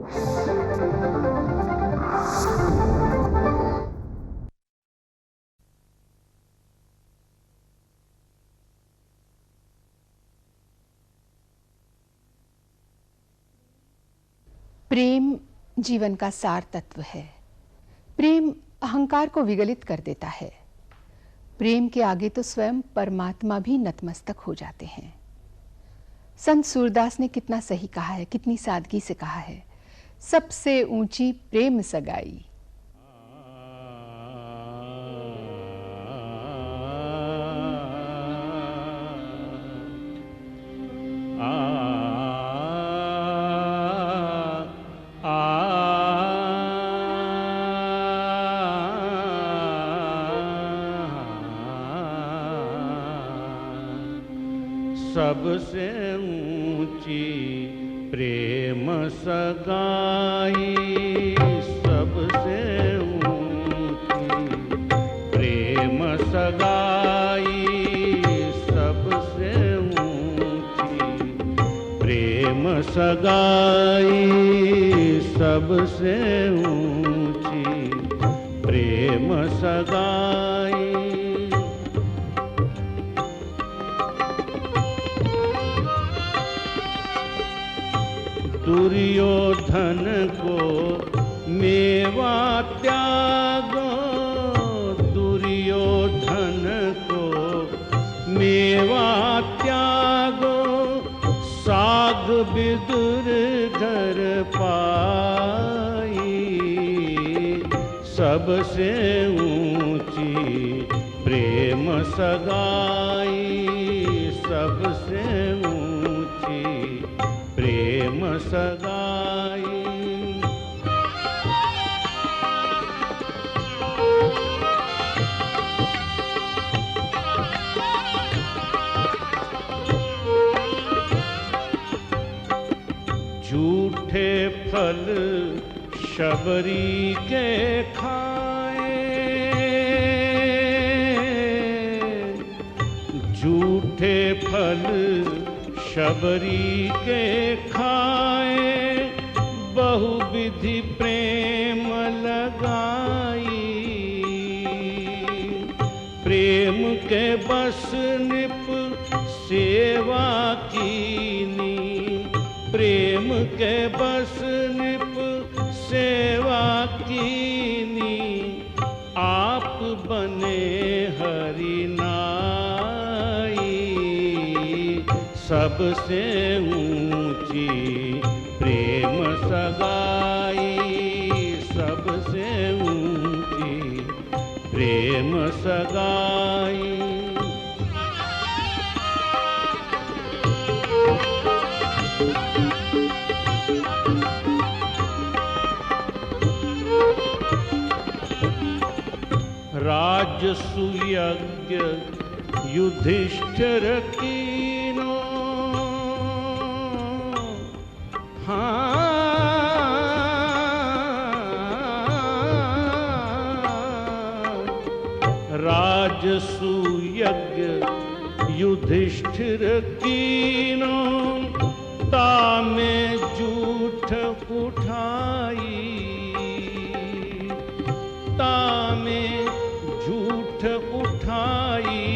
प्रेम जीवन का सार तत्व है। प्रेम अहंकार को विगलित कर देता है। प्रेम के आगे तो स्वयं परमात्मा भी नतमस्तक हो जाते हैं। संत सूरदास ने कितना सही कहा है, कितनी सादगी से कहा है, सबसे ऊंची प्रेम सगाई। सबसे ऊंची प्रेम सगाई, सबसे ऊंची प्रेम सगाई, सबसे ऊंची प्रेम सगाई, सबसे ऊंची प्रेम सगाई। दुर्योधन को मेवा त्यागो, दुर्योधन को मेवा त्यागो, साग विदुर घर पाई, सबसे ऊंची प्रेम सगाई, सबसे ऊंची प्रेम सगाई। झूठे फल शबरी के खाए, झूठे फल शबरी के खाए, बहुविधि प्रेम लगाई, प्रेम के बस निप सेवा कीनी, प्रेम के बस निप सेवा कीनी, आप बने हरि नाई, सबसे ऊंची प्रेम सगाई, सबसे ऊंची प्रेम सगाई। राजसूयज्ञ युधिष्ठिर कीनो, राजसूयज्ञ युधिष्ठिर कीनो, तामे झूठ उठाई, तामे झूठ उठाई,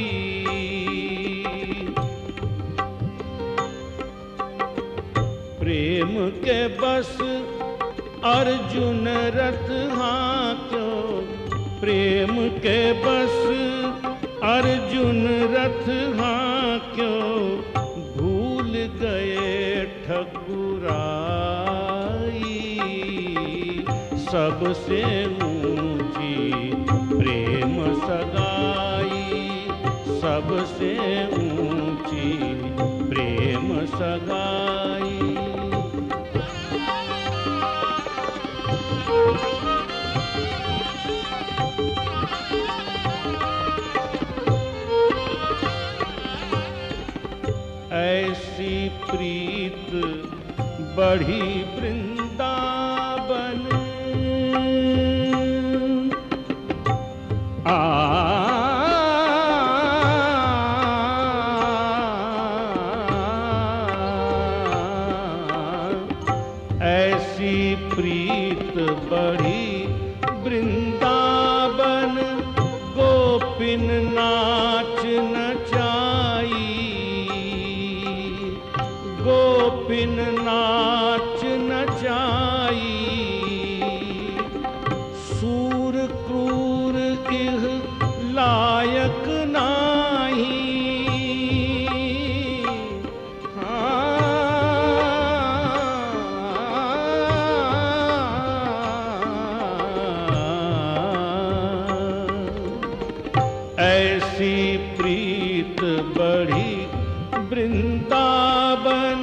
प्रेम के बस अर्जुन रथ हाँक्यो, प्रेम के बस अर्जुन रथ हाँक्यो, भूल गए ठकुराई, सबसे ऊंची प्रेम सगाई, सबसे ऊंची प्रेम सगाई। ऐसी प्रीत बढ़ी वृंदावन, ऐसी प्रीत बढ़ी वृंदावन गोपिन नाच नचाई, गोपिन नाच नचाई। सूर क्रूर इह लायक नाही, ऐसी प्रीत बढ़ी वृंदावन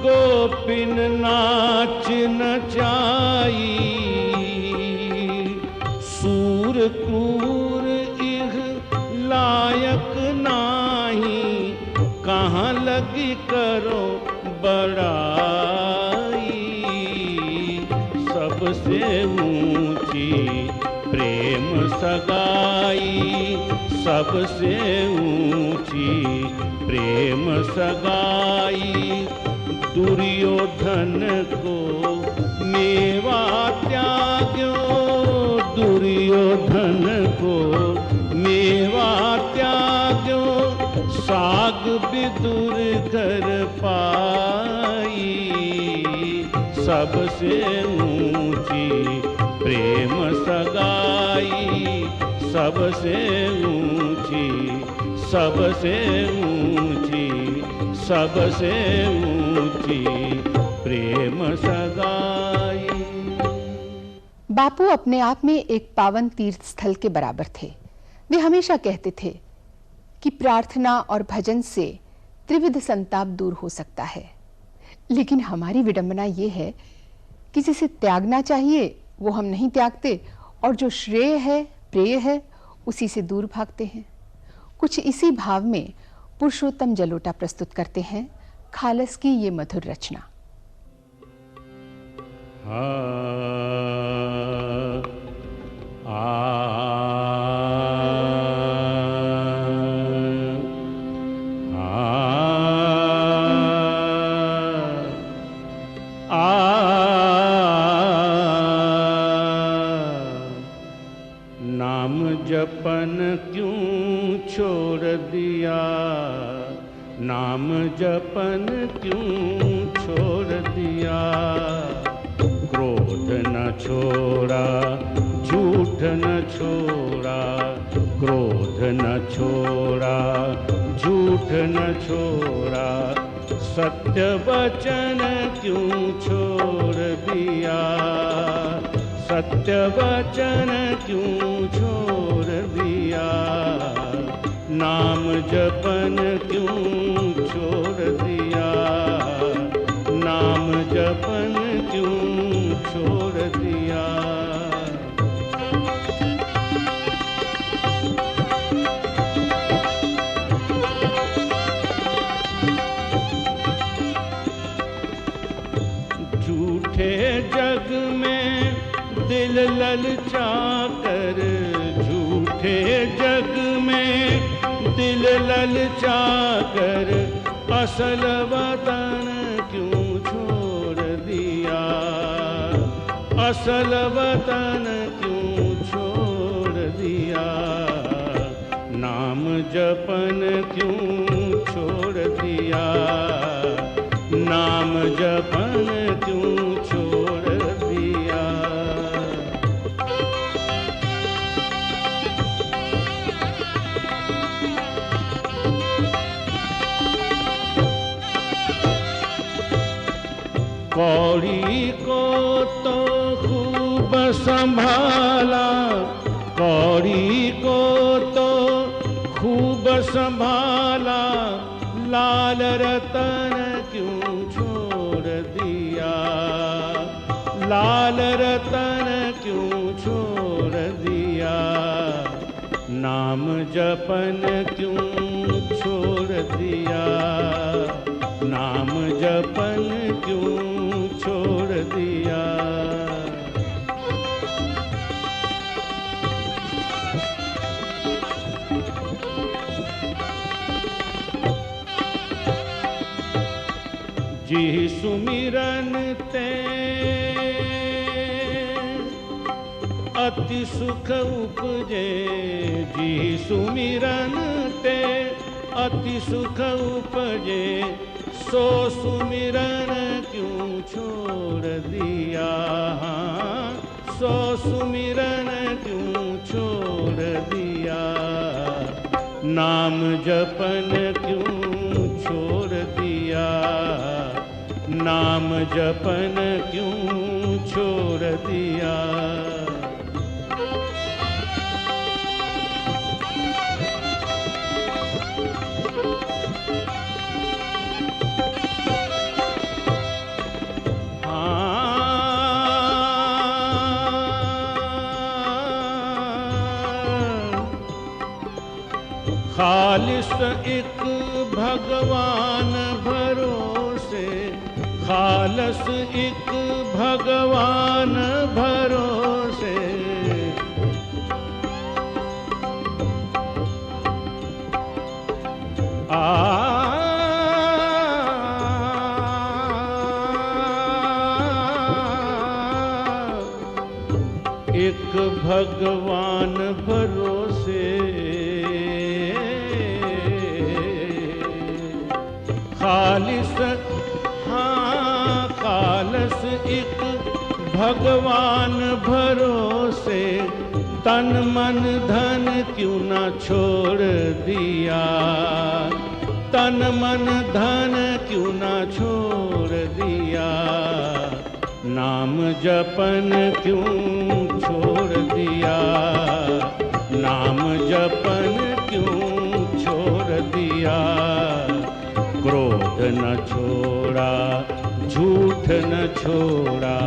गोपिन नाच नचाई। सूर क्रूर इह लायक नाही, कहाँ लगी करो बड़ाई। सबसे ऊंची प्रेम सगाई, सबसे ऊंची प्रेम सगाई। दुर्योधन को मेवा त्याग्यो, दुर्योधन को मेवा त्याग्यो। साग विदुर घर पाई, सबसे ऊंची प्रेम सगाई। सबसे ऊंची, सबसे ऊंची, सबसे ऊंची प्रेम सगाई। बापू अपने आप में एक पावन तीर्थ स्थल के बराबर थे। वे हमेशा कहते थे कि प्रार्थना और भजन से त्रिविध संताप दूर हो सकता है। लेकिन हमारी विडंबना ये है कि जिसे त्यागना चाहिए वो हम नहीं त्यागते, और जो श्रेय है, प्रिय है, उसी से दूर भागते हैं। कुछ इसी भाव में पुरुषोत्तम जलोटा प्रस्तुत करते हैं खालस की ये मधुर रचना। नाम जपन क्यों छोड़ दिया, नाम जपन क्यों छोड़ दिया। क्रोध न छोड़ा, झूठ न छोड़ा, क्रोध न छोड़ा, झूठ न छोड़ा। सत्य वचन क्यों छोड़ दिया, सत्य वचन क्यों छोड़ दिया। नाम जपन क्यों छोड़ दिया, नाम जपन क्यों छोड़ दिया। झूठे जग में दिल ललचा कर, झूठे जग में दिल ललचा कर। असल वतन क्यों छोड़ दिया, असल वतन क्यों छोड़ दिया। नाम जपन क्यों छोड़ दिया, नाम जपन क्यों छोड़ दिया। कौड़ी को तो खूब संभाला, कौड़ी को तो खूब संभाला। लाल रतन क्यों छोड़ दिया, लाल रतन क्यों छोड़ दिया। नाम जपन क्यों छोड़ दिया, नाम जपन क्यों छोड़ दिया। जी सुमिरन ते अति सुख उपजे जी सुमिरन ते अति सुख उपजे सो सुमिरन क्यों छोड़ दिया सो सुमिरन क्यों छोड़ दिया नाम जपन क्यों छोड़ दिया नाम जपन क्यों छोड़ दिया खालिस एक भगवान भरोसे खालस एक भगवान भरोसे एक भगवान भरोसे खालिस हाँ खालस एक भगवान भरोसे तन मन धन क्यों न छोड़ दिया तन मन धन क्यों न छोड़ दिया नाम जपन क्यों छोड़ दिया नाम जपन क्यों छोड़ दिया क्रोध न छोड़ा झूठ न छोड़ा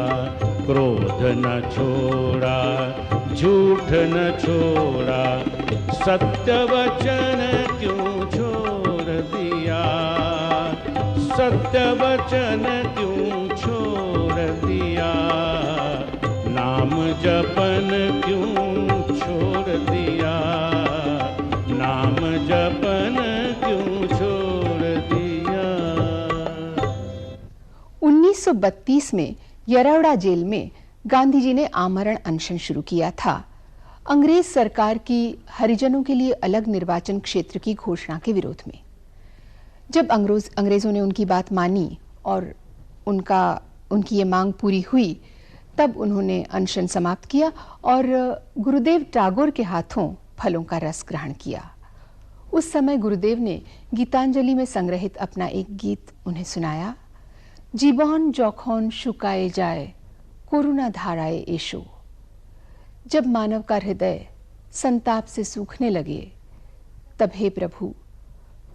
क्रोध न छोड़ा झूठ न छोड़ा सत्य वचन क्यों छोड़ दिया सत्य वचन क्यों छोड़ दिया नाम जपन क्यों छोड़ दिया नाम जपन क्यों छोड़ दिया 1932 में यरौड़ा जेल में गांधी जी ने आमरण अनशन शुरू किया था अंग्रेज सरकार की हरिजनों के लिए अलग निर्वाचन क्षेत्र की घोषणा के विरोध में। जब अंग्रेजों ने उनकी बात मानी और उनकी ये मांग पूरी हुई तब उन्होंने अनशन समाप्त किया और गुरुदेव टैगोर के हाथों फलों का रस ग्रहण किया। उस समय गुरुदेव ने गीतांजलि में संग्रहित अपना एक गीत उन्हें सुनाया। जीवन जौखन शुकाए जाए कोरोना धाराए एशो। जब मानव का हृदय संताप से सूखने लगे तब हे प्रभु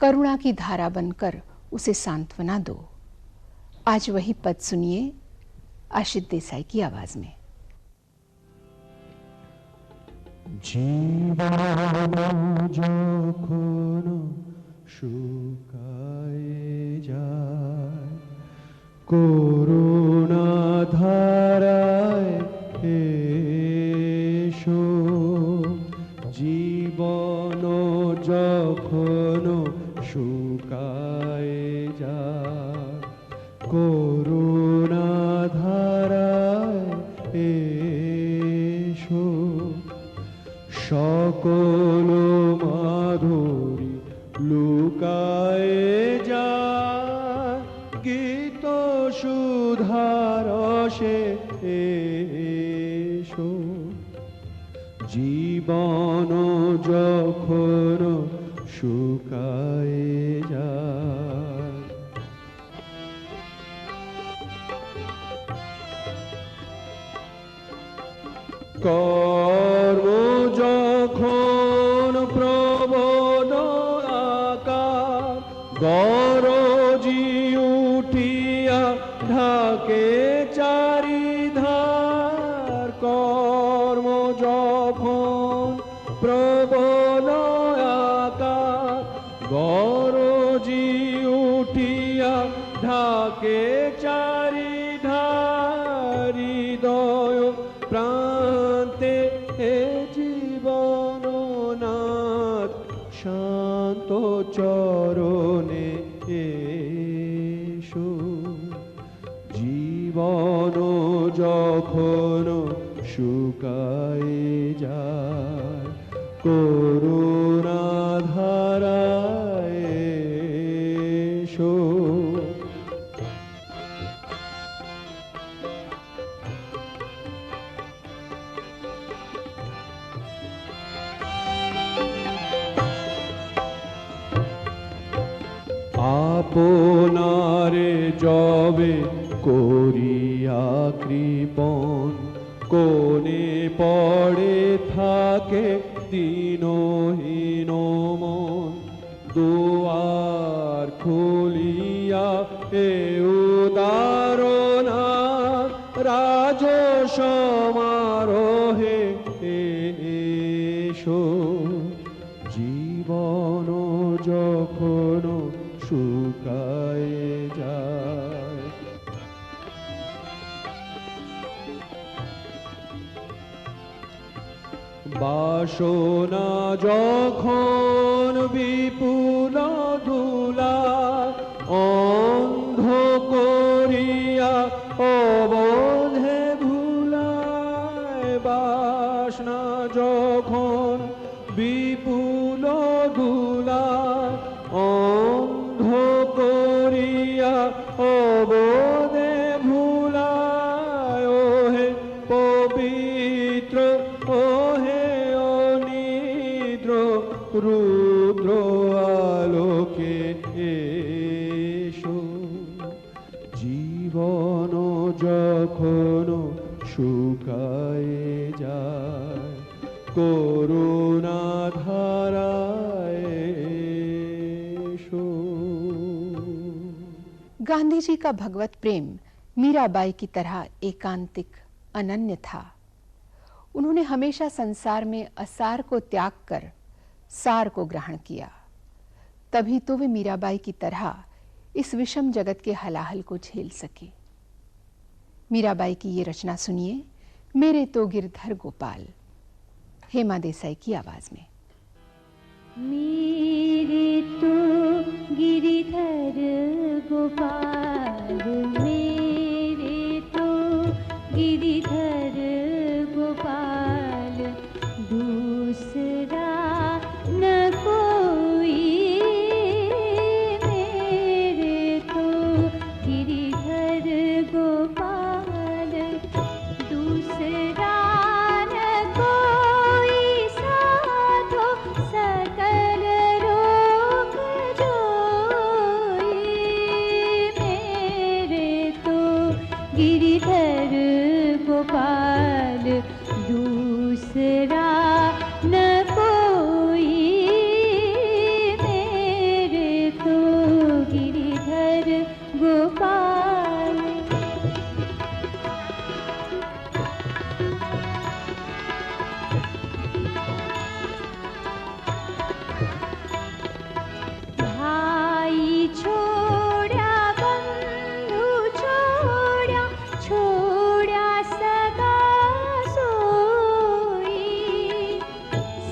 करुणा की धारा बनकर उसे सांत्वना दो। आज वही पद सुनिए आशित देसाई की आवाज में। जीवन जौखन शुकाए जाए कोरोना धाराए एशो। जीवन जौखन शुकाए जाए कोरोना धाराए एशो। সকল মাধুরী লুকায়ে যায় গীত সুধারসে এসো। জীবন যখন শুকায়ে যায়। কর্ম যখন প্রবল আকার গরজি উঠিয়া ঢাকে চারিধার। কর্ম যখন প্রবল আকার গরজি উঠিয়া ঢাকে চারিধার। হৃদয় প্রান্তে হে জীবননাথ শান্ত চরণে এসো। জীবন যখন শুকায়ে যায় করুণা ধারায় এসো। আপনারে যবে করিয়া কৃপণ কোনে পড়ে থাকে দীনহীন মন, দুয়ার খুলিয়া এ উদারণা রাজ সমারোহে এসো। জীবন যখন শুকায়ে যায় বাসনা যখন বিপুল ধুলা অন্ধ করিয়া অবধে ভুলায়, বাসনা যখন বিপুল ধুলা অন্ধ করিয়া অবধে ভুলায়, ওহে পবিত্র ওহে অনিদ্র রুদ্র আলোকে এসো। জীবন যখন শুকায়ে যায় করুণা ধারায় एसो। गांधी जी का भगवत प्रेम मीराबाई की तरह एकांतिक अनन्य था। उन्होंने हमेशा संसार में असार को त्याग कर सार को ग्रहण किया, तभी तो वे मीराबाई की तरह इस विषम जगत के हलाहल को झेल सके। मीराबाई की ये रचना सुनिए, मेरे तो गिरधर गोपाल, हेमा देसाई की आवाज में। मेरे तो गिरधर गोपाल, मेरे तो गिरधर गोपाल, दूसरा न कोई। मेरे तो गिरधर गोपाल, दूसरा न कोई। साधो सकल रोग जोई। मेरे तो गिरधर गोपाल, दूसरा न कोई। मेरे तो गिरधर गोपाल। भाई छोड़ा बंधु छोड़ा, छोड़ा सगा सोई।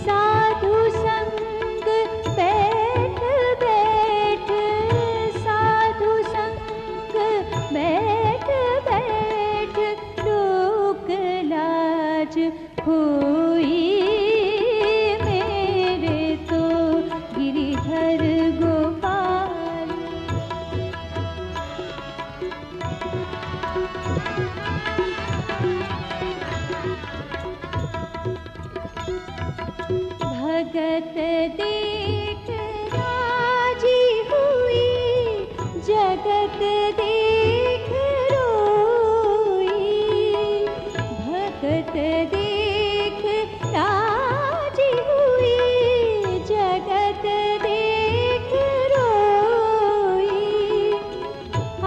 साधु संग बैठ बैठ, साधु संग बैठ बैठ, लोक लाज खोई। मेरे तो गिरधर गोपाल। भगत देख राजी हुई, जगत देख रोई। भगत देख राजी हुई, जगत देख रोई।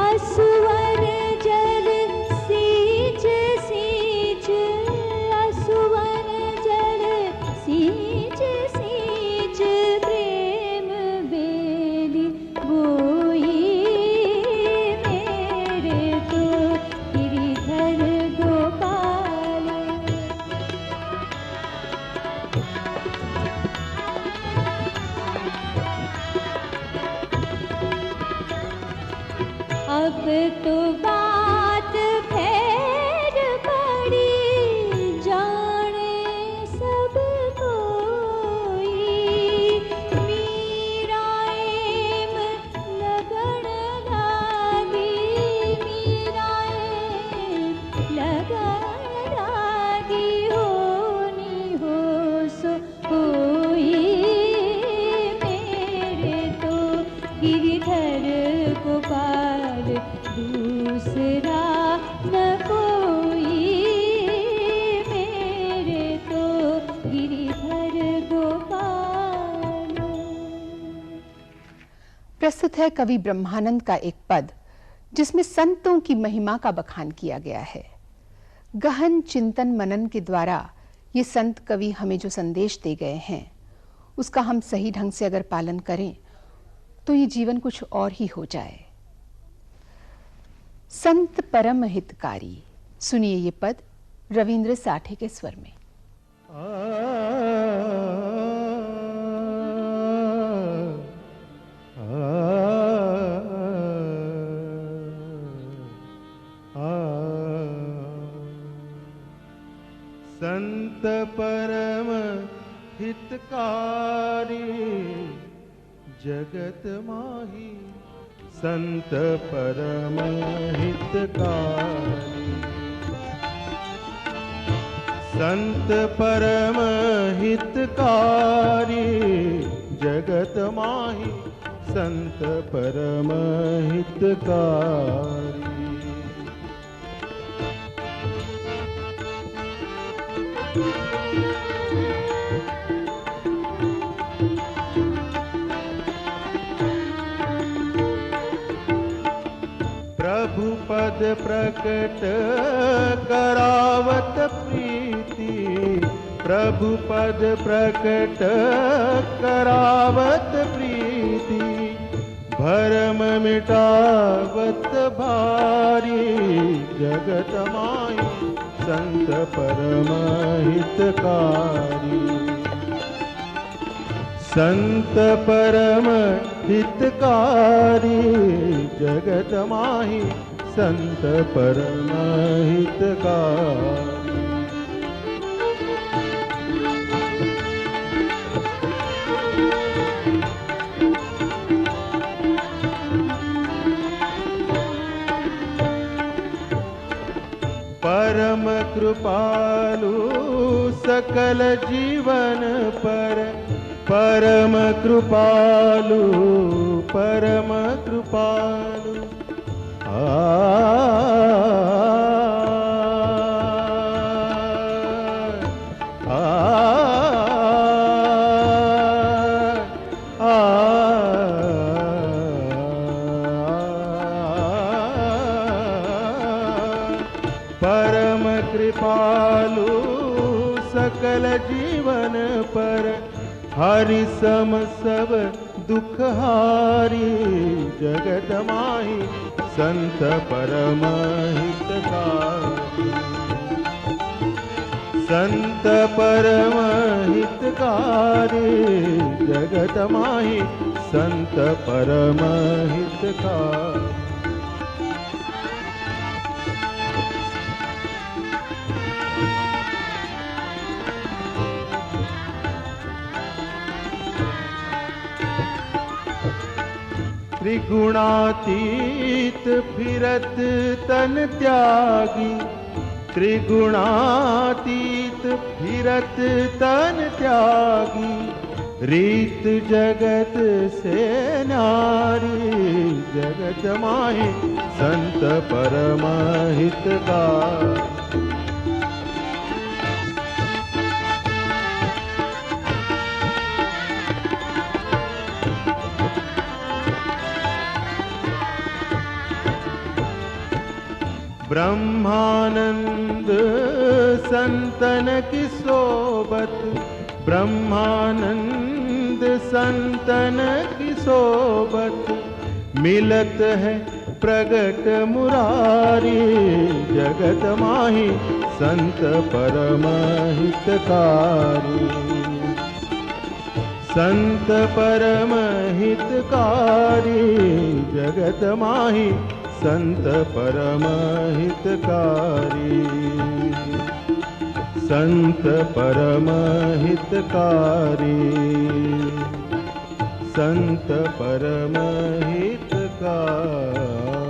असुवर जल सींच सींच, असुवर जल सींच सींच, प्रेम बेली बोई। मेरे तो गिरधर गोपाल। प्रस्तुत है कवि ब्रह्मानंद का एक पद जिसमें संतों की महिमा का बखान किया गया है। गहन चिंतन मनन के द्वारा ये संत कवि हमें जो संदेश दे गए हैं उसका हम सही ढंग से अगर पालन करें तो ये जीवन कुछ और ही हो जाए। संत परम हितकारी, सुनिए ये पद रविंद्र साठे के स्वर में। संत परम हितकारी जगत माही, संत परम हितकारी, संत परम हितकारी जगत माही, संत परम हितकारी। प्रभु पद प्रकट करावत प्रीति, प्रभु पद प्रकट करावत प्रीति, भरम मिटावत भारी जगत माई, संत परम हितकारी, संत परम हितकारी जगत माही, संत परम हितकारी। परम कृपालु सकल जीवन पर, परम कृपालु परम कृपालु, परम कृपालु सकल जीवन पर, हरि सम सब दुख हारी जगत माही, संत परम हितकारी, संत परम हितकारी जगत माही, संत परम हितकारी। त्रिगुणातीत फिरत तन त्यागी, त्रिगुणातीत फिरत तन त्यागी, रीत जगत से नारी जगत माही, संत परम हितकारी, ब्रह्मानंद संतन की सोबत, ब्रह्मानंद संतन की सोबत, मिलत है प्रगट मुरारी जगत माही, संत परम हितकारी, संत परम हितकारी जगत माही, संत परम हितकारी, संत परम हितकारी, संत परम हितकारी।